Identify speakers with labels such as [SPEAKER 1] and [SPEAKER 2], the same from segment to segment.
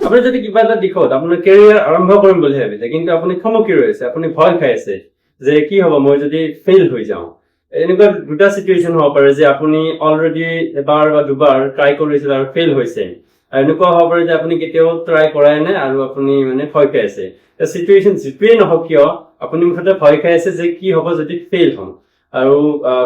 [SPEAKER 1] আপুনি যদি কিবা এটা দিশত আপোনাৰ কেৰিয়াৰ আৰম্ভ কৰিম বুলি ভাবিছে কিন্তু আপুনি থমকি ৰৈছে, আপুনি ভয় খাই আছে যে কি হ'ব মই যদি ফেইল হৈ যাওঁ। এনেকুৱা দুটা চিটুৱেশ্যন হ'ব পাৰে যে আপুনি অলৰেডি এবাৰ বা দুবাৰ ট্ৰাই কৰিছিল আৰু ফেইল হৈছে, আৰু এনেকুৱা হ'ব পাৰে যে আপুনি কেতিয়াও ট্ৰাই কৰাই নাই আৰু আপুনি মানে ভয় খাই আছে। চিটুৱেশ্যন যিটোৱেই নহওক কিয় আপুনি মুঠতে ভয় খাই আছে যে কি হ'ব যদি ফেইল হম। আৰু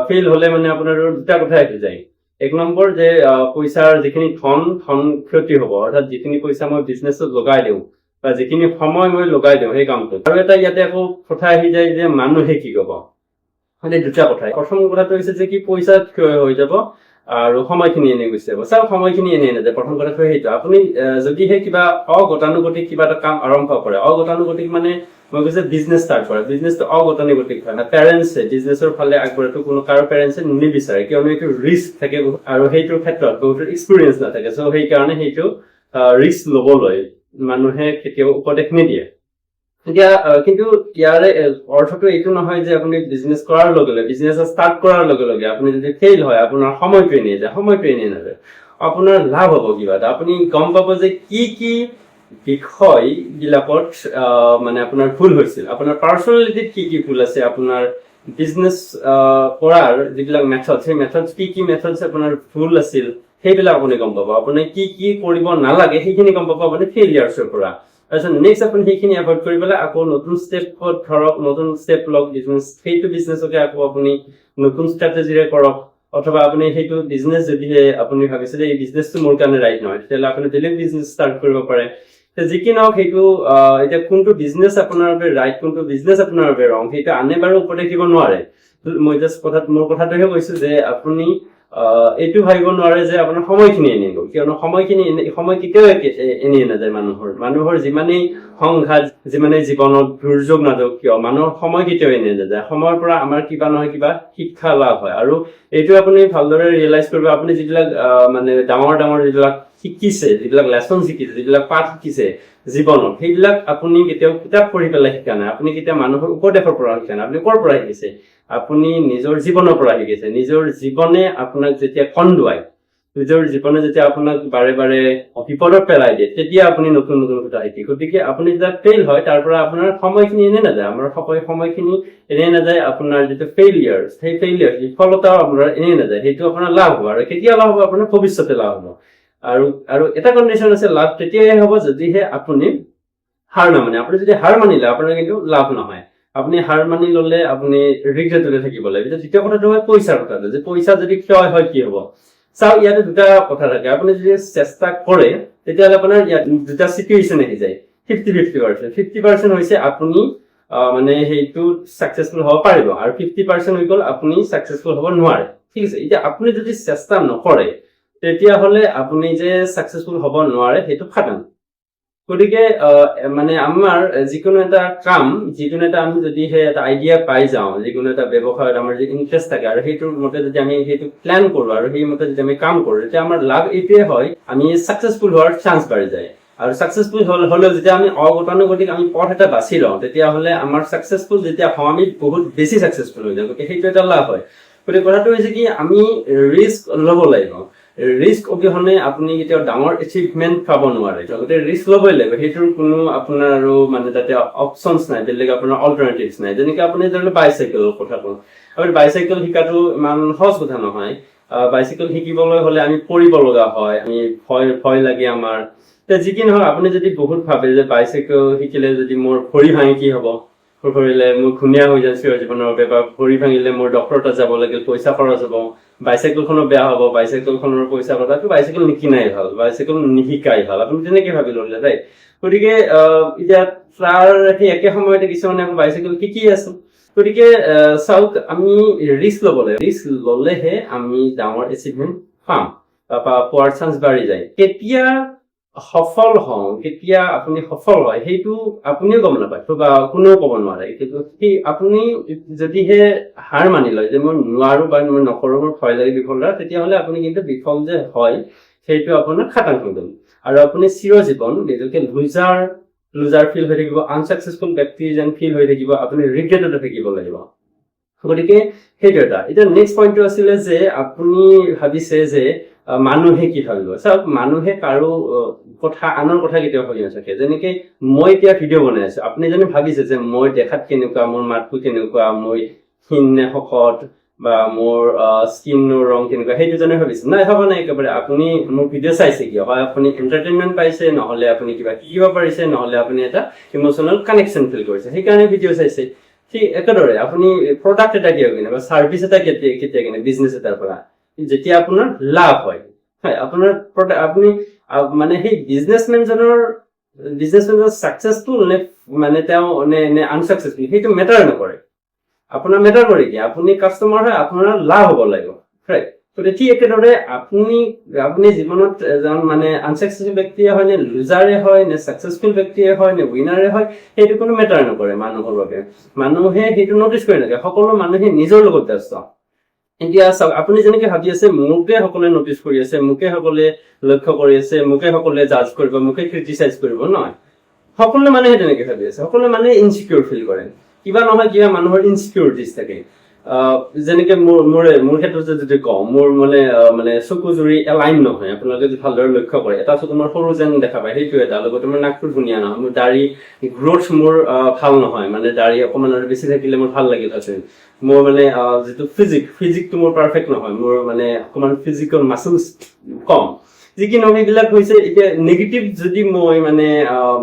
[SPEAKER 1] ফেইল হলে মানে আপোনাৰ দুটা কথা আহি যায়। এক নম্বৰ যে পইচাৰ যিখিনি ধন ক্ষতি হ'ব, অৰ্থাৎ যিখিনি পইচা মই বিজনেছত লগাই দিওঁ বা যিখিনি সময় মই লগাই দিওঁ সেই কামটোত। আৰু এটা ইয়াতে আকৌ কথা আহি যায় যে মানুহে কি ক'ব। মানে দুটা কথা। প্ৰথম কথাটো হৈছে যে কি পইচা ক্ষয় হৈ যাব আৰু সময়খিনি এনে গুচি যাব। চাওক সময়খিনি এনে নাযায়। প্ৰথম কথাটো সেইটো, আপুনি যদিহে কিবা অগতানুগতিক কিবা এটা কাম আৰম্ভ কৰে, অগতানুগতিক মানে মই কৈছে বিজনেছ ষ্টাৰ্ট কৰে, বিজনেছটো অগতানুগতিক হয় না। পেৰেণ্টছে বিজনেছৰ ফালে আগবঢ়াটো কোনো কাৰো পেৰেণ্টছে নিবিচাৰে, কিয়নো এইটো ৰিস্ক থাকে আৰু সেইটোৰ ক্ষেত্ৰত বহুতো এক্সপিৰিয়েঞ্চ নাথাকে। চ' সেইকাৰণে সেইটো ৰিস্ক ল'বলৈ মানুহে কেতিয়াও উপদেশ নিদিয়ে। এতিয়া কিন্তু ইয়াৰে অৰ্থটো এইটো নহয় যে আপুনি বিজনেছ কৰাৰ লগে লগে, বিজনেছ ষ্টাৰ্ট কৰাৰ লগে লগে আপুনি যদি ফেইল হয় আপোনাৰ সময়টো এনে যায়, সময়টো এনে নাযায়। আপোনাৰ লাভ হ'ব কিবা এটা, আপুনি গম পাব যে কি কি বিষয় বিলাকত মানে আপোনাৰ ভুল হৈছিল, আপোনাৰ পাৰ্চনেলিটিত কি কি ভুল আছে, আপোনাৰ বিজনেছ কৰাৰ যিবিলাক মেথড, সেই মেথড কি কি মেথড আপোনাৰ ভুল আছিল সেইবিলাক আপুনি গম পাব। আপুনি কি কি কৰিব নালাগে সেইখিনি গম পাব আপুনি ফেইলিয়াৰ্ছৰ পৰা। তাৰপিছত নেক্সট আপুনি সেইখিনি এভইড কৰি পেলাই আকৌ নতুন ষ্টেপত ধৰক, নতুন ষ্টেপ লওক বিজনেছ, সেইটো বিজনেছকে আকৌ আপুনি নতুন ষ্ট্ৰেটেজিৰে কৰক। অথবা আপুনি সেইটো বিজনেছ যদিহে আপুনি ভাবিছে যে এই বিজনেছটো মোৰ কাৰণে ৰাইট নহয়, তেতিয়াহ'লে আপুনি বেলেগ বিজনেছ ষ্টাৰ্ট কৰিব পাৰে। যি কি নহওক সেইটো এতিয়া কোনটো বিজনেছ আপোনাৰ বাবে ৰাইট, কোনটো বিজনেছ আপোনাৰ বাবে ৰং, সেইটো আনে বাৰু উপদেশ দিব নোৱাৰে। মই জাষ্ট মোৰ কথাটোহে কৈছো যে আপুনি এইটো ভাবিব নোৱাৰে যে আপোনাৰ সময়খিনি এনে গ'ল, কিয়নো সময় কেতিয়াও এনে নাযায়। মানুহৰ যিমানেই সংঘাত, যিমানেই জীৱনত দুৰ্যোগ নাযাওক কিয়, মানুহৰ সময় কেতিয়াও এনে নাযায়। সময়ৰ পৰা আমাৰ কিবা নহয় কিবা শিক্ষা লাভ হয়। আৰু এইটো আপুনি ভালদৰে ৰিয়েলাইজ কৰিব, আপুনি যিবিলাক মানে ডাঙৰ যিবিলাক শিকিছে, যিবিলাক লেচন শিকিছে, যিবিলাক পাঠ শিকিছে জীৱনত, সেইবিলাক আপুনি কেতিয়াও কিতাপ পঢ়ি পেলাই শিকা নাই, আপুনি কেতিয়াও মানুহৰ উপদেশৰ পৰা শিকা নাই। আপুনি ক'ৰ পৰা শিকিছে? আপুনি নিজৰ জীৱনৰ পৰা শিকিছে। নিজৰ জীৱনে আপোনাক যেতিয়া কন্দুৱায়, নিজৰ জীৱনে যেতিয়া আপোনাক বাৰে বাৰে বিপদত পেলাই দিয়ে, তেতিয়া আপুনি নতুন কথা শিকে। গতিকে আপুনি যেতিয়া ফেইল হয় তাৰ পৰা আপোনাৰ সময়খিনি এনে নাযায়। আমাৰ সময়খিনি এনে নাযায়। আপোনাৰ যিটো ফেইলিয়াৰ, সেই ফেইলিয়াৰ বিফলতাও আপোনাৰ এনে নাযায়, সেইটো আপোনাৰ লাভ হ'ব। আৰু কেতিয়া লাভ হ'ব? আপোনাৰ ভৱিষ্যতে লাভ হ'ব। আৰু এটা কণ্ডিশ্যন আছে, লাভ তেতিয়াহে হ'ব যদিহে আপুনি হাৰ নামানে। আপুনি যদি হাৰ মানিলে আপোনাৰ কিন্তু লাভ নহয়। আপুনি হাৰ মানি ললে আপুনি ৰিগ্ৰেটতে থাকিব লাগিব। দ্বিতীয় কথাটো হয় পইচাৰ কথাটো, যে পইচা যদি ক্ষয় হয় কি হ'ব। চাওক, ইয়াতে দুটা কথা থাকে। আপুনি যদি চেষ্টা কৰে তেতিয়াহ'লে আপোনাৰ ইয়াত দুটা চিটুৱেশ্যন আহি যায়। 50-50%। 50% হৈছে আপুনি মানে সেইটো ছাকচেছফুল হ'ব পাৰিব, আৰু 50% হৈ গ'ল আপুনি ছাকচেছফুল হ'ব নোৱাৰে। ঠিক আছে, এতিয়া আপুনি যদি চেষ্টা নকৰে তেতিয়াহ'লে আপুনি যে ছাকচেছফুল হ'ব নোৱাৰে সেইটো খাটাং। গতিকে মানে আমাৰ যিকোনো এটা কাম, যিকোনো এটা আমি যদিহে এটা আইডিয়া পাই যাওঁ, যিকোনো এটা ব্যৱসায়ত আমাৰ যদি ইণ্টাৰেষ্ট থাকে আৰু সেইটোৰ মতে যদি আমি সেইটো প্লেন কৰো আৰু সেই মতে যদি আমি কাম কৰো, তেতিয়া আমাৰ লাভ এইটোৱে হয়, আমি ছাকচেছফুল হোৱাৰ চান্স বাঢ়ি যায়। আৰু ছাকচেছফুল হ'লেও যেতিয়া আমি অগতানুগতিক আমি পথ এটা বাছি লওঁ, তেতিয়াহ'লে আমাৰ ছাকচেছফুল যেতিয়া হওঁ আমি বহুত বেছি ছাকচেছফুল হৈ যাওঁ। গতিকে সেইটো এটা লাভ হয়। গতিকে কথাটো হৈছে কি, আমি ৰিস্ক ল'ব লাগিব। ৰিস্ক অবিহনে আপুনি কেতিয়াও ডাঙৰ এচিভমেণ্ট পাব নোৱাৰে। গতিকে ৰিস্ক ল'বই লাগিব, সেইটোৰ কোনো আপোনাৰ আৰু মানে তাতে অপশ্যনছ নাই, বেলেগ আপোনাৰ অল্টাৰনেটিভছ নাই। যেনেকে আপুনি ধৰি লওক বাইচাইকেলৰ কথা কওঁ, আপুনি বাইচাইকেল শিকাটো ইমান সহজ কথা নহয়। বাইচাইকেল শিকিবলৈ হ'লে আমি পৰিব লগা হয়, আমি ভয় লাগে আমাৰ। যি কি নহওক, আপুনি যদি বহুত ভাবে যে বাইচাইকেল শিকিলে যদি মোৰ ভৰি ভাঙি কি হ'ব, ভৰিলে মোৰ ঘূণীয়া হৈ যায় চিৰ জীৱনৰ বাবে, বা ভৰি ভাঙিলে মোৰ ডক্টৰ তাত যাব লাগিল, পইচা খৰচ হ'ব, বাইচাইকেলখনো বেয়া হ'ব, বাইচাইকেলখনৰ পইচা কথাটো বাইচাইকেল নিকিনাই ভাল, বাইচাইকেল নিশিকাই ভাল, আপুনি তেনেকে ভাবি ল'লে দেই। গতিকে এতিয়া তাৰ সেই একে সময়তে কিছুমানে বাইচাইকেল শিকি আছো। গতিকে চাওক, আমি ৰিস্ক ল'ব লাগে। ৰিস্ক ল'লেহে আমি ডাঙৰ এচিভমেণ্ট পাম বা পোৱাৰ চান্স বাঢ়ি যায়। কেতিয়া সফল হওঁ, কেতিয়া আপুনি সফল হয় সেইটো আপুনিও গম নাপায় বা কোনেও ক'ব নোৱাৰে। কিন্তু সেই আপুনি যদিহে হাৰ মানি লয় যে মই নোৱাৰো বা মই নকৰো, মোৰ ভয় লাগে বিফলতা, তেতিয়াহ'লে আপুনি কিন্তু বিফল যে হয় সেইটো আপোনাৰ খাটাং হৈ গ'ল। আৰু আপুনি চিৰজীৱন নিজকে লুজাৰ ফিল হৈ থাকিব, আনচাকচেছফুল ব্যক্তি যেন ফিল হৈ থাকিব, আপুনি ৰিগ্ৰেটতে থাকিব লাগিব। গতিকে সেইটো এটা। এতিয়া নেক্সট পইণ্টটো আছিলে যে আপুনি ভাবিছে যে মানুহে কি ভাবিব চাওক মানুহে কাৰো কথা আনৰ কথা কেতিয়াও ভাবি নাথাকে যেনেকে মই এতিয়া ভিডিঅ' বনাই আছো আপুনি জানো ভাবিছে যে মই দেখাত কেনেকুৱা মোৰ মাতটো কেনেকুৱা মই ক্ষীণ নে শকত বা মোৰ স্কিনৰ ৰং কেনেকুৱা সেইটো জানো ভাবিছে নাই ভাবা নাই একেবাৰে আপুনি মোৰ ভিডিঅ' চাইছে কিয় হয় আপুনি এণ্টাৰটেইনমেণ্ট পাইছে নহ'লে আপুনি কিবা শিকিব পাৰিছে নহ'লে আপুনি এটা ইম'চনেল কানেকশ্যন ফিল কৰিছে সেইকাৰণে ভিডিঅ' চাইছে ঠিক একেদৰে আপুনি প্ৰডাক্ট এটা কিয় কিনে বা ছাৰ্ভিচ এটা কেতিয়া কিনে বিজনেছ এটাৰ পৰা যেতিয়া আপোনাৰ লাভ হয় আপোনাৰ আপুনি মানে সেই বিজনেছমেনজনৰ ছাকচেছফুল নে মানে তেওঁ নে আনছাকচেছফুল সেইটো মেটাৰ নকৰে আপোনাৰ মেটাৰ কৰে কি আপুনি কাষ্টমাৰ হয় আপোনাৰ লাভ হ'ব লাগিব ৰাইট গতিকে ঠিক একেদৰে আপুনি জীৱনত এজন মানে আনছাকচেছফুল ব্যক্তিয়ে হয় নে লুজাৰে হয় নে ছাকচেছফুল ব্যক্তিয়ে হয় নে উইনাৰে হয় সেইটো কোনো মেটাৰ নকৰে মানুহৰ বাবে মানুহে সেইটো নটিচ কৰি নাথাকে সকলো মানুহে নিজৰ লগত ব্যস্ত এতিয়া চাওক আপুনি যেনেকে ভাবি আছে মোকে সকলোৱে নটিচ কৰি আছে মোকে সকলোৱে লক্ষ্য কৰি আছে মোকে সকলোৱে জাজ কৰিব মোকে ক্ৰিটিচাইজ কৰিব নহয় সকলো মানুহে তেনেকে ভাবি আছে সকলো মানুহে ইনচিকিউৰ ফিল কৰে কিবা নহয় কিবা মানুহৰ ইনচিকিউৰিটিজ থাকে যেনেকে মোৰ ক্ষেত্ৰত যদি কওঁ মোৰ মানে চকু জুৰি এলাইন নহয় আপোনালোকে যদি ভালদৰে লক্ষ্য কৰে এটা চকু মোৰ সৰু যেন দেখা পায় সেইটো এটা লগতে মোৰ নাকটো ধুনীয়া নহয় মোৰ দাড়ি গ্ৰথ মোৰ ভাল নহয় মানে দাড়ি অকণমান আৰু বেছি থাকিলে মোৰ ভাল লাগিল আছে মোৰ মানে যিটো ফিজিকটো মোৰ পাৰফেক্ট নহয় মোৰ মানে অকণমান ফিজিকেল মাচলছ কম যি কি নহয় এইবিলাক হৈছে এতিয়া নেগেটিভ যদি মই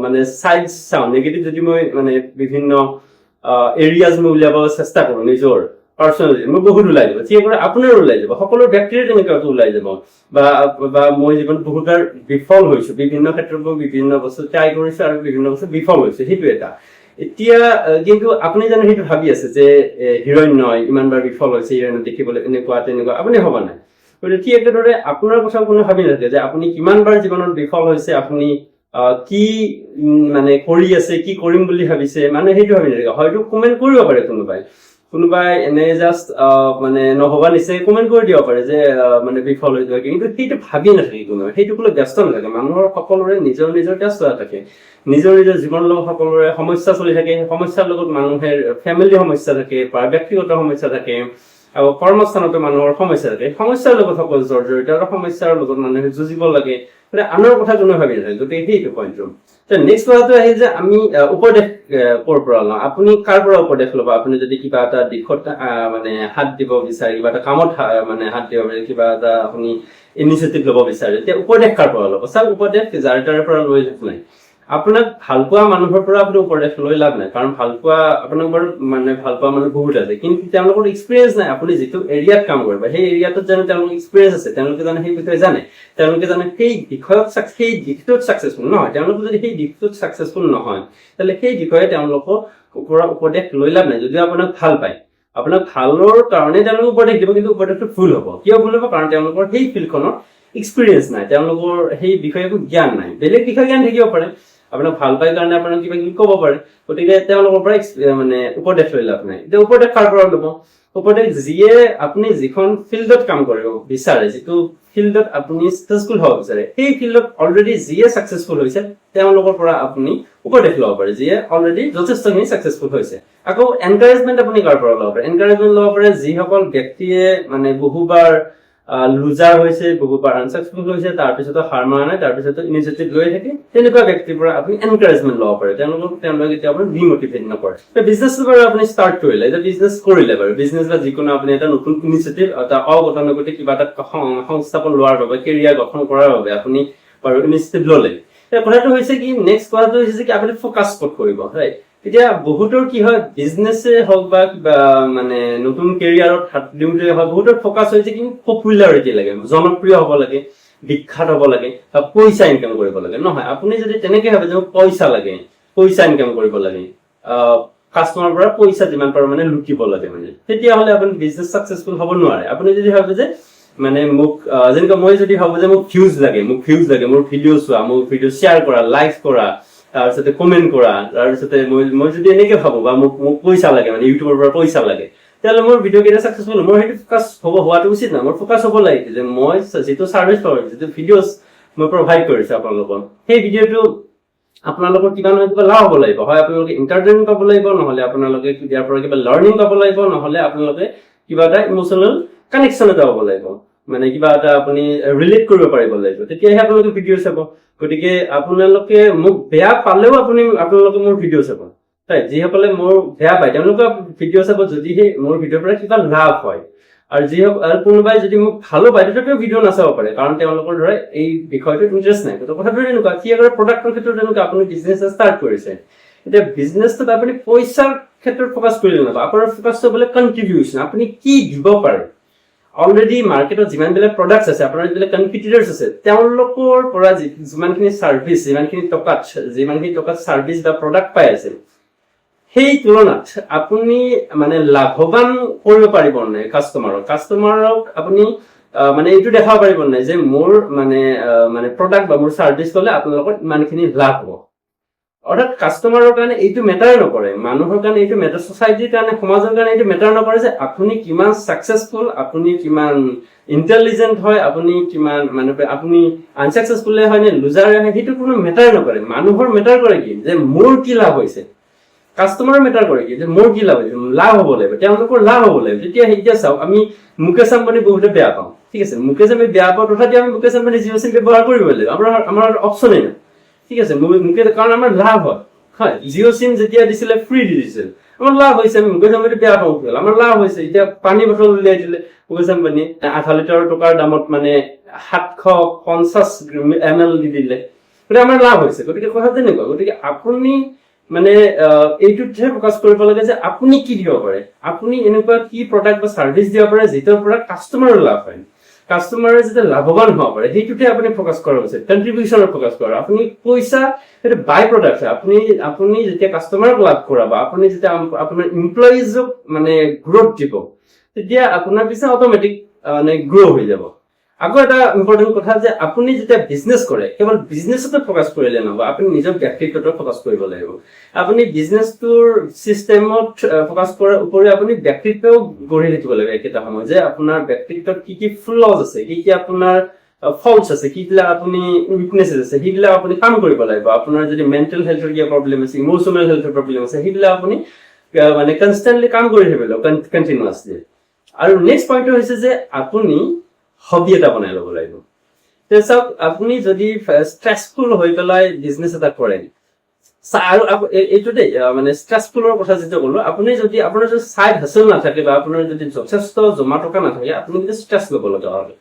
[SPEAKER 1] মানে চাইড চাওঁ নেগেটিভ যদি মই মানে বিভিন্ন এৰিয়াজ মই উলিয়াব চেষ্টা কৰো নিজৰ পাৰ্চনেলি মই বহুত ওলাই যাব ঠিক আছে আপোনাৰ ওলাই যাব সকলো ব্যক্তিৰে তেনেকুৱা ওলাই যাব বা মই জীৱনত বহুতবাৰ বিফল হৈছো বিভিন্ন ক্ষেত্ৰত মই বিভিন্ন বস্তু ট্ৰাই কৰিছো আৰু বিভিন্ন বস্তু বিফল হৈছে সেইটো এটা এতিয়া কিন্তু আপুনি জানো সেইটো ভাবি আছে যে হিৰইন নহয় ইমানবাৰ বিফল হৈছে হিৰইন দেখিবলৈ এনেকুৱা তেনেকুৱা আপুনি ভবা নাই গতিকে ঠিক একেদৰে আপোনাৰ কথা কোনো ভাবি নাথাকে যে আপুনি কিমানবাৰ জীৱনত বিফল হৈছে আপুনি কি মানে কৰি আছে কি কৰিম বুলি ভাবিছে মানে সেইটো ভাবি নাথাকে হয়তো কমেণ্ট কৰিব পাৰে কোনোবাই এনে জাষ্ট মানে নহবা নিশ্চয় কমেণ্ট কৰি দিব পাৰে যে মানে বিফল হৈ যোৱা কিন্তু সেইটো ভাবি নাথাকে কোনোবাই সেইটো কোনো ব্যস্ত নাথাকে মানুহৰ সকলোৰে নিজৰ ব্যস্ততা থাকে নিজৰ জীৱনৰ লগত সকলোৰে সমস্যা চলি থাকে সমস্যাৰ লগত মানুহৰ ফেমিলি সমস্যা থাকে বা ব্যক্তিগত সমস্যা থাকে আৰু কৰ্মস্থানতো মানুহৰ সমস্যা থাকে সমস্যাৰ লগত সকলো জড়িত আৰু সমস্যাৰ লগত মানুহে যুঁজিব লাগে মানে আনৰ কথা কোনো ভাবি নাথাকে গতিকে সেইটো পইণ্টটো নেক্সট কথাটো আহি যে আমি উপদেশ ক'ৰ পৰা লওঁ আপুনি কাৰ পৰা উপদেশ ল'ব আপুনি যদি কিবা এটা দিশত মানে হাত দিব বিচাৰে কিবা এটা কামত মানে হাত দিব বিচাৰে কিবা এটা আপুনি ইনিচিয়েটিভ ল'ব বিচাৰে তেতিয়া উপদেশ কাৰ পৰা ল'ব চাওক উপদেশ যাৰ তাৰ পৰা লৈ নাই আপোনাক ভাল পোৱা মানুহৰ পৰা আপুনি উপদেশ লৈ লাভ নাই কাৰণ আপোনাক বাৰু মানে ভাল পোৱা মানুহ বহুত আছে কিন্তু তেওঁলোকৰ এক্সপিৰিয়েঞ্চ নাই আপুনি যিটো এৰিয়াত কাম কৰিব সেই এৰিয়াটোত জানো তেওঁলোকৰ এক্সপিৰিয়েঞ্চ আছে তেওঁলোকে জানে সেই বিষয়ে জানে তেওঁলোকে জানে সেই বিষয়ত সেই দিশটোত ছাকচেছফুল নহয় তেওঁলোকে যদি সেই দিশটোত ছাকচেছফুল নহয় তাহলে সেই বিষয়ে তেওঁলোকৰ পৰা উপদেশ লৈ লাভ নাই যদিও আপোনাক ভাল পায় আপোনাক ভালৰ কাৰণে তেওঁলোকে উপদেশ দিব কিন্তু উপদেশটো ভুল হ'ব কিয় ভুল হ'ব কাৰণ তেওঁলোকৰ সেই ফিল্ডখনৰ এক্সপিৰিয়েঞ্চ নাই তেওঁলোকৰ সেই বিষয়ে একো জ্ঞান নাই বেলেগ বিষয়ে জ্ঞান থাকিব পাৰে আপোনাক ভাল পাই কাৰণে আপোনাক কিবা কিবি ক'ব পাৰে গতিকে তেওঁলোকৰ পৰা মানে উপদেশ লৈ লাভ নাই এতিয়া উপদেশ কাৰ পৰা ল'ব উপদেশ যিয়ে আপুনি যিখন ফিল্ডত কাম কৰিব বিচাৰে যিটো ফিল্ডত আপুনি ছাকচেছফুল হ'ব বিচাৰে সেই ফিল্ডত অলৰেডি যিয়ে ছাকচেছফুল হৈছে তেওঁলোকৰ পৰা আপুনি উপদেশ ল'ব পাৰে যিয়ে অলৰেডি যথেষ্টখিনি ছাকচেছফুল হৈছে আকৌ এনকাৰেজমেণ্ট আপুনি কাৰ পৰা ল'ব পাৰে এনকাৰেজমেণ্ট ল'ব পাৰে যিসকল ব্যক্তিয়ে মানে বহুবাৰ লুজাৰ হৈছে বহুবাৰ আনছাকচেছফুল হৈছে তাৰপিছতো হাৰ মৰা নাই তাৰপিছতো ইনিচিয়েটিভ লৈ থাকে তেনেকুৱা ব্যক্তিৰ পৰা আপুনি এনকাৰেজমেণ্ট ল'ব পাৰে তেওঁলোকে এতিয়া আপোনাক ডিমটিভেট নকৰে বিজনেছটো বাৰু আপুনি ষ্টাৰ্ট কৰিলে এতিয়া বিজনেছ কৰিলে বাৰু বিজনেছ বা যিকোনো আপুনি এটা নতুন ইনিচিয়েটিভ এটা অগতানুগতিক কিবা এটা সংস্থাপন লোৱাৰ বাবে কেৰিয়াৰ গঠন কৰাৰ বাবে আপুনি বাৰু ইনিচিয়েটিভ ল'লে কথাটো হৈছে কি নেক্সট কথাটো হৈছে কি আপুনি ফ'কাছ ক'ত কৰিব ৰাইট এতিয়া বহুতৰ কি হয় বিজনেছে হওক বা কিবা মানে নতুন কেৰিয়াৰত হাত দিওঁতে হয় বহুতৰ ফ'কাছ হৈছে কি পপুলাৰিটি লাগে জনপ্ৰিয় হ'ব লাগে বিখ্যাত হ'ব লাগে বা পইচা ইনকাম কৰিব লাগে নহয় আপুনি যদি তেনেকে ভাবে যে পইচা ইনকাম কৰিব লাগে কাষ্টমাৰৰ পৰা পইচা যিমান পাৰো মানে লুটিব লাগে মানে তেতিয়াহ'লে আপুনি বিজনেছ ছাকচেছফুল হ'ব নোৱাৰে আপুনি যদি ভাবে যে মানে মোক যেনেকৈ মই যদি ভাবো যে মোক ভিউজ লাগে মোৰ ভিডিঅ' চোৱা মোৰ ভিডিঅ' শ্বেয়াৰ কৰা লাইক কৰা তাৰপিছতে কমেণ্ট কৰা তাৰপিছতে মই যদি এনেকে ভাবো বা মোক পইচা লাগে মানে ইউটিউবৰ পৰা পইচা লাগে তেতিয়াহ'লে মোৰ ভিডিঅ' কেইটা ছাকচেছফুল মোৰ সেইটো ফ'কাছ হোৱাটো উচিত নহয় মোৰ ফ'কাছ হ'ব লাগে যে মই যিটো ছাৰ্ভিচ কৰিছোঁ যিটো ভিডিঅ'জ মই প্ৰভাইড কৰিছোঁ আপোনালোকক সেই ভিডিঅ'টো আপোনালোকৰ কিবা নহয় কিবা লাভ হ'ব লাগিব হয় আপোনালোকে এণ্টাৰটেইনমেণ্ট পাব লাগিব নহ'লে আপোনালোকে ইয়াৰ পৰা কিবা লাৰ্ণিং পাব লাগিব নহ'লে আপোনালোকে কিবা এটা ইম'চনেল কানেকশ্যন এটা হ'ব লাগিব মানে কিবা এটা আপুনি ৰিলেট কৰিব পাৰিব লাগিব, তেতিয়াহে আপোনালোকে ভিডিঅ' চাব। গতিকে আপোনালোকে মোক বেয়া পালেও আপোনালোকে মোৰ ভিডিঅ' চাব, right? যিসকলে মোৰ বেয়া পায় তেওঁলোকে ভিডিঅ' চাব যদিহে মোৰ ভিডিঅ'ৰ পৰা কিবা লাভ হয়, আৰু কোনোবাই যদি মোক ভালো পায় তেতিয়াও ভিডিঅ' নাচাব পাৰে, কাৰণ তেওঁলোকৰ ধৰা এই বিষয়টোত ইণ্টাৰেষ্ট নাই। তো কথাটো এনেকুৱা, কি আগৰ প্ৰডাক্টৰ ক্ষেত্ৰত তেনেকুৱা আপুনি বিজনেছ ষ্টাৰ্ট কৰিছে, এতিয়া বিজনেছটোত আপুনি পইচাৰ ক্ষেত্ৰত ফ'কাছ কৰিলে নহ'ব, আপোনাৰ ফ'কাছটো বোলে কণ্ট্ৰিবিউশ্যন, আপুনি কি দিব পাৰে। অলৰেডি মাৰ্কেটত যিমানবিলাক প্ৰডাক্টছ আছে, আপোনাৰ যিবিলাক কম্পিটিটৰ্ছ আছে, তেওঁলোকৰ পৰা যিমানখিনি ছাৰ্ভিচ, যিমানখিনি টকাত ছাৰ্ভিচ বা প্ৰডাক্ট পাই আছে, সেই তুলনাত আপুনি মানে লাভৱান কৰিব পাৰিব নাই কাষ্টমাৰক আপুনি মানে এইটো দেখাব পাৰিব নাই যে মোৰ মানে প্ৰডাক্ট বা মোৰ ছাৰ্ভিচ ল'লে আপোনালোকৰ ইমানখিনি লাভ হ'ব। অৰ্থাৎ কাষ্টমাৰৰ কাৰণে এইটো মেটাৰ নকৰে, মানুহৰ কাৰণে এইটো মেটাৰ, ছ'চাইটিৰ কাৰণে, সমাজৰ কাৰণে এইটো মেটাৰ নকৰে যে আপুনি কিমান ছাকচেছফুল, আপুনি কিমান ইণ্টেলিজেণ্ট হয়, আপুনি কিমান আপুনি আনছাকচেছফুলে হয় নে লুজাৰে হয়, সেইটো কোনো মেটাৰ নকৰে। মানুহৰ মেটাৰ কৰে কি যে মোৰ কি লাভ হৈছে, কাষ্টমাৰ মেটাৰ কৰে কি যে মোৰ কি লাভ হৈছে, লাভ হ'ব লাগিব, তেওঁলোকৰ লাভ হ'ব লাগিব। এতিয়া চাওক, আমি মুকেশ আম্বানী বহুতে বেয়া পাওঁ, ঠিক আছে, মুকেশ আমি বেয়া পাওঁ, তথাপি আমি মুকেশ আম্বানী জিঅ' চিম ব্যৱহাৰ কৰিব লাগিব, আমাৰ অপশ্যনেই নাই, ঠিক আছে। কাৰণ আমাৰ লাভ হয়, জিঅ' চিম যেতিয়া দিছিলে ফ্ৰী দি দিছিল, আমাৰ লাভ হৈছে। আমি মুকেশ আম্বানী বেয়া পাওঁ, আমাৰ লাভ হৈছে। এতিয়া পানী বটল উলিয়াই দিলে মুকেশ আম্বানী, 0.5 লিটাৰ টকাৰ দামত 750 ml দি দিলে, গতিকে আমাৰ লাভ হৈছে। গতিকে কথা তেনেকুৱা। গতিকে আপুনি এইটোতহে ফ'কাছ কৰিব লাগে যে আপুনি কি দিব পাৰে, আপুনি এনেকুৱা কি প্ৰডাক্ট বা ছাৰ্ভিচ দিব পাৰে যিটোৰ পৰা কাষ্টমাৰৰ লাভ হয়, কাষ্টমাৰে যেতিয়া লাভৱান হ'ব পাৰে, সেইটোতে আপুনি ফ'কাছ কৰা উচিত। কণ্ট্ৰিবিউশ্যনত ফ'কাছ কৰা, আপুনি পইচা সেইটো বাই প্ৰডাক্ট হয়। আপুনি যেতিয়া কাষ্টমাৰক লাভ কৰাব, আপুনি যেতিয়া আপোনাৰ এমপ্লয়িজক গ্ৰ'থ দিব, তেতিয়া আপোনাৰ পিছত অট'মেটিক গ্ৰ' হৈ যাব। আকৌ এটা ইম্পৰ্টেণ্ট কথা যে আপুনি যেতিয়া বিজনেছ কৰে, কেৱল বিজনেছতে ফ'কাছ কৰিলে নহ'ব, আপুনি নিজৰ ব্যক্তিত্বত ফ'কাছ কৰিব লাগিব। আপুনি বিজনেছটোৰ চিষ্টেমত ফ'কাছ কৰাৰ উপৰিও আপুনি ব্যক্তিত্বও গঢ়ি থাকিব লাগিব একেটা সময়ত, যে আপোনাৰ ব্যক্তিত্বত কি কি ফ্লজ আছে, কি কি আপোনাৰ ফল্টছ আছে, কিবিলাক আপুনি উইকনেছেছ আছে, সেইবিলাক আপুনি কাম কৰিব লাগিব। আপোনাৰ যদি মেণ্টেল হেল্থৰ কিবা প্ৰব্লেম আছে, ইম'চনেল হেল্থৰ প্ৰব্লেম আছে, সেইবিলাক আপুনি কনষ্টেণ্টলি কাম কৰি থাকিব লাগিব, কণ্টিনিউৱাছলি। আৰু নেক্সট পইণ্টটো হৈছে যে আপুনি হবি এটা বনাই ল'ব লাগিব। চাওক, আপুনি যদি ষ্ট্ৰেছফুল হৈ পেলাই বিজনেছ এটা কৰে, আৰু এইটো দেই ষ্ট্ৰেছফুলৰ কথা যেতিয়া ক'লো, আপোনাৰ যদি চাইড হাচল নাথাকে বা আপোনাৰ যদি যথেষ্ট জমা টকা নাথাকে, আপুনি কিন্তু ষ্ট্ৰেছ ল'ব লগা হয়।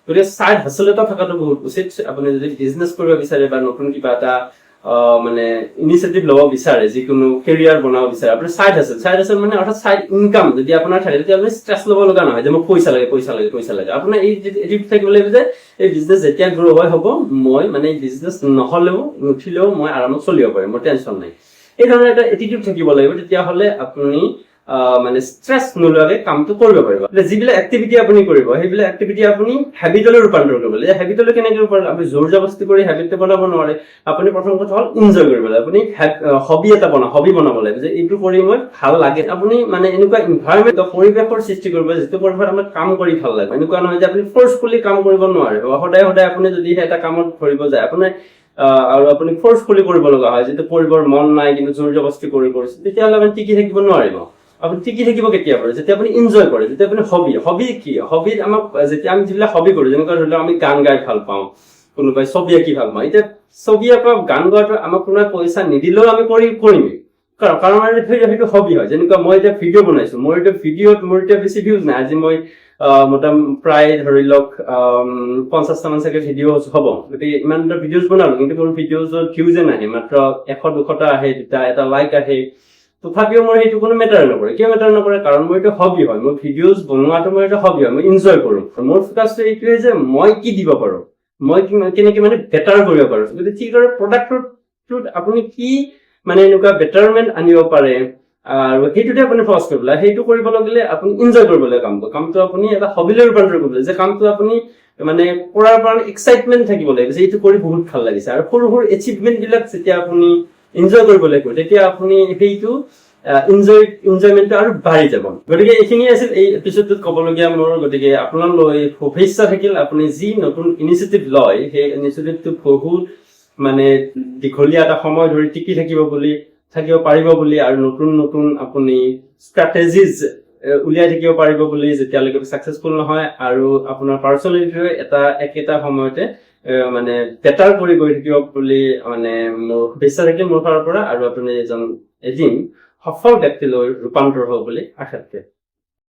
[SPEAKER 1] গতিকে চাইড হাচল এটা থকাটো বহুত উচিত। আপুনি যদি বিজনেছ কৰিব বিচাৰে বা নতুন কিবা এটা ইনিচিয়েটিভ ল'ব বিচাৰে, যিকোনো কেৰিয়াৰ বনাব বিচাৰে, আপুনি চাইড হাচল অৰ্থাৎ চাইড ইনকাম যদি আপোনাৰ থাকে, তেতিয়া আপুনি ষ্ট্ৰেছ ল'ব লগা নহয় যে মোক পইচা লাগে। আপোনাৰ এইটো থাকিব লাগিব যে এই বিজনেছ যেতিয়া গ্ৰ' হ'ব, মই বিজনেছ নহ'লেও নুঠিলেও মই আৰামত চলিব পাৰিম, মোৰ টেনশ্যন নাই। এই ধৰণৰ এটা এটিটিউড থাকিব লাগিব, তেতিয়াহ'লে আপুনি ষ্ট্ৰেছ নোলোৱাকে কামটো কৰিব পাৰিব। যিবিলাক এক্টিভিটি আপুনি কৰিব, সেইবিলাক এক্টিভিটি আপুনি হেবিটলৈ ৰূপান্তৰ কৰিব লাগিব। হেবিটলৈ কেনেকে ৰূপান্তৰ, আপুনি জোৰ জবস্তি কৰি হেবিটটো বনাব নোৱাৰে। আপুনি প্ৰথম কথা হ'ল এনজয় কৰিব লাগিব। আপুনি হবি বনাব লাগিব, যে এইটো কৰি মই ভাল লাগে। আপুনি এনেকুৱা এনভাইৰনমেণ্ট, পৰিৱেশৰ সৃষ্টি কৰিব যিটো পৰিৱেশত আমাৰ কাম কৰি ভাল লাগে। এনেকুৱা নহয় যে আপুনি ফ'ৰ্চফুলি কাম কৰিব নোৱাৰে। সদায় আপুনি যদি এটা কামত ধৰিব যায়, আৰু আপুনি ফ'ৰ্চফুলি কৰিব লগা হয়, যিটো কৰিবৰ মন নাই কিন্তু জোৰ জবস্তি কৰিছে, তেতিয়াহ'লে আপুনি টিকি থাকিব নোৱাৰিব। আপুনি টিকি থাকিব কেতিয়া পাৰে, যেতিয়া আপুনি এনজয় কৰে, যেতিয়া আপুনি হবি কি, হবিত আমাক যেতিয়া আমি যিবিলাক হবি কৰোঁ, যেনেকুৱা ধৰি লওক আমি গান গাই ভাল পাওঁ, কোনোবাই ছবি আঁকি ভাল পাওঁ। এতিয়া ছবি আঁকা, গান গোৱাটো আমাক কোনোবাই পইচা নিদিলেও আমি কৰিমেই, কাৰণ সেইটো হবি হয়। যেনেকুৱা মই এতিয়া ভিডিঅ' বনাইছো, মোৰ এতিয়া বেছি ভিউজ নাই। আজি মই প্ৰায় ধৰি লওক 50টা মান চাগে ভিডিঅ' হ'ব। গতিকে ইমান এটা ভিডিঅ'জ বনালো, কিন্তু মোৰ ভিডিঅ'জত ভিউজে নাহে, মাত্ৰ 100-200টা আহে, এটা লাইক আহে। তথাপিও মোৰ সেইটো কোনো মেটাৰ নকৰে। কিয় মেটাৰ নকৰে? কাৰণ মোৰ এইটো হবি হয়। মোৰ ভিডিঅ'জ বনোৱাটো মোৰ এটা হবি হয়, মই এনজয় কৰোঁ। মোৰ ফ'কাছটো এইটোৱে যে মই কি দিব পাৰোঁ, মই কেনেকে বেটাৰ কৰিব পাৰোঁ। গতিকে ঠিক দৰে প্ৰডাক্টটোত আপুনি কি এনেকুৱা বেটাৰমেণ্ট আনিব পাৰে, আৰু সেইটোতে আপুনি ফ'কাছ কৰিব লাগে। সেইটো কৰিব লাগিলে আপুনি এনজয় কৰিব লাগে কামটো আপুনি এটা হবিলৈ ৰূপান্তৰ কৰিব লাগে, যে কামটো আপুনি কৰাৰ পৰা এক্সাইটমেণ্ট থাকিব লাগে, যে এইটো কৰি বহুত ভাল লাগিছে। আৰু সৰু সৰু এচিভমেণ্ট বিলাক যেতিয়া আপুনি এনজয় কৰিব লাগিব, তেতিয়া আপুনি সেইটো এনজয়মেণ্টটো আৰু বাঢ়ি যাব। গতিকে এইখিনি আছিল এই এপিছডটোত ক'বলগীয়া মোৰ। গতিকে আপোনালৈ শুভেচ্ছা থাকিল। আপুনি যি নতুন ইনিচিয়েটিভ লয়, সেই ইনিচিয়েটিভটো বহুত দীঘলীয়া এটা সময় ধৰি টিকি থাকিব পাৰিব বুলি, আৰু নতুন আপুনি ষ্ট্ৰেটেজিজ উলিয়াই থাকিব পাৰিব বুলি যেতিয়ালৈকে ছাকচেছফুল নহয়, আৰু আপোনাৰ পাৰ্চনেলিটিটোৱে একেটা সময়তে মানে বেটাৰ কৰি গৈ থাকিব বুলি মানে মোৰ বিশ্বাস থাকিল মোৰ ফালৰ পৰা, আৰু আপুনি এদিন সফল ব্যক্তিলৈ ৰূপান্তৰ হ'ব বুলি আশা থাকে।